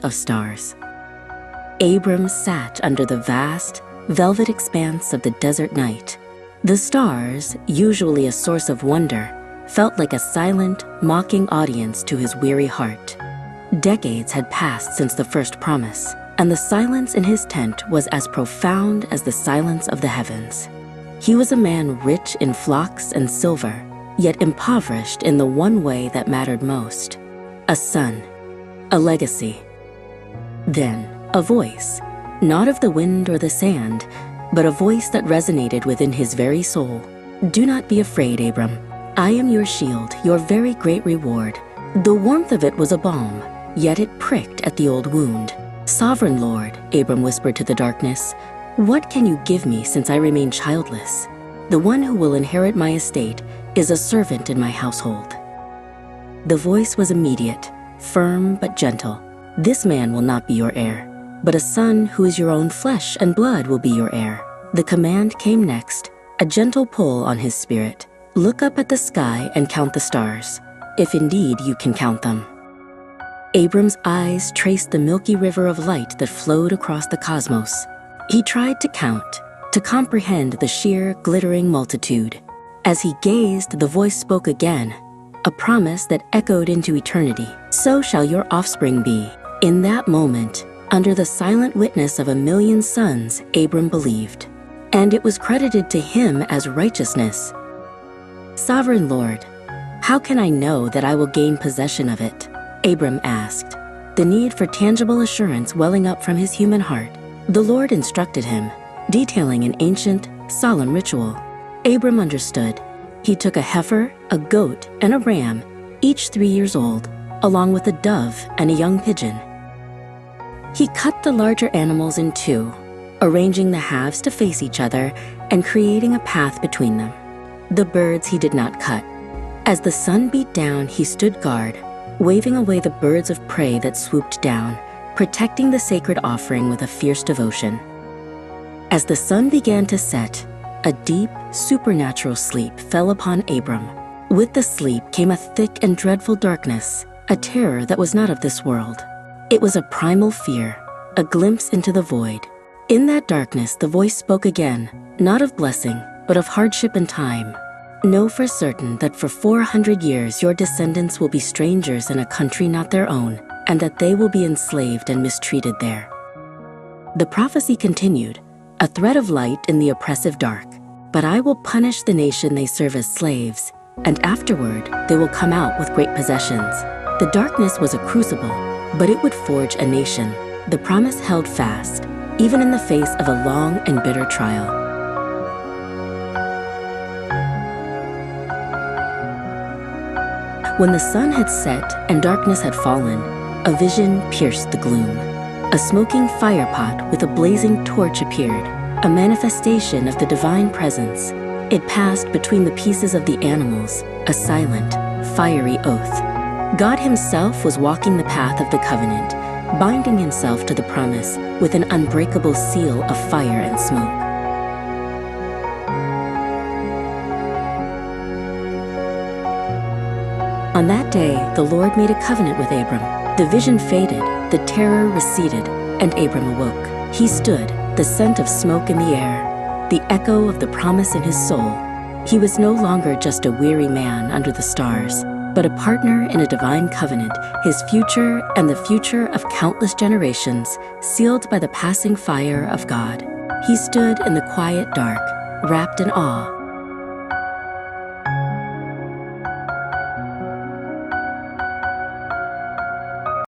of stars. Abram sat under the vast, velvet expanse of the desert night. The stars, usually a source of wonder, felt like a silent, mocking audience to his weary heart. Decades had passed since the first promise, and the silence in his tent was as profound as the silence of the heavens. He was a man rich in flocks and silver, yet impoverished in the one way that mattered most: a son, a legacy. Then, a voice, not of the wind or the sand, but a voice that resonated within his very soul. "Do not be afraid, Abram. I am your shield, your very great reward." The warmth of it was a balm, yet it pricked at the old wound. "Sovereign Lord," Abram whispered to the darkness, "what can you give me since I remain childless? The one who will inherit my estate is a servant in my household." The voice was immediate, firm but gentle. "This man will not be your heir, but a son who is your own flesh and blood will be your heir." The command came next, a gentle pull on his spirit. "Look up at the sky and count the stars, if indeed you can count them." Abram's eyes traced the milky river of light that flowed across the cosmos. He tried to count, to comprehend the sheer, glittering multitude. As he gazed, the voice spoke again, a promise that echoed into eternity. "So shall your offspring be." In that moment, under the silent witness of 1,000,000 sons, Abram believed, and it was credited to him as righteousness. "Sovereign Lord, how can I know that I will gain possession of it?" Abram asked, the need for tangible assurance welling up from his human heart. The Lord instructed him, detailing an ancient, solemn ritual. Abram understood. He took a heifer, a goat, and a ram, each 3 years old, along with a dove and a young pigeon. He cut the larger animals in two, arranging the halves to face each other and creating a path between them. The birds he did not cut. As the sun beat down, he stood guard, waving away the birds of prey that swooped down, protecting the sacred offering with a fierce devotion. As the sun began to set, a deep, supernatural sleep fell upon Abram. With the sleep came a thick and dreadful darkness, a terror that was not of this world. It was a primal fear, a glimpse into the void. In that darkness, the voice spoke again, not of blessing, but of hardship and time. "Know for certain that for 400 years your descendants will be strangers in a country not their own, and that they will be enslaved and mistreated there." The prophecy continued, a thread of light in the oppressive dark. "But I will punish the nation they serve as slaves, and afterward they will come out with great possessions." The darkness was a crucible, but it would forge a nation. The promise held fast, even in the face of a long and bitter trial. When the sun had set and darkness had fallen, a vision pierced the gloom. A smoking firepot with a blazing torch appeared, a manifestation of the divine presence. It passed between the pieces of the animals, a silent, fiery oath. God himself was walking the path of the covenant, binding himself to the promise with an unbreakable seal of fire and smoke. On that day, the Lord made a covenant with Abram. The vision faded, the terror receded, and Abram awoke. He stood, the scent of smoke in the air, the echo of the promise in his soul. He was no longer just a weary man under the stars, but a partner in a divine covenant, his future and the future of countless generations, sealed by the passing fire of God. He stood in the quiet dark, wrapped in awe,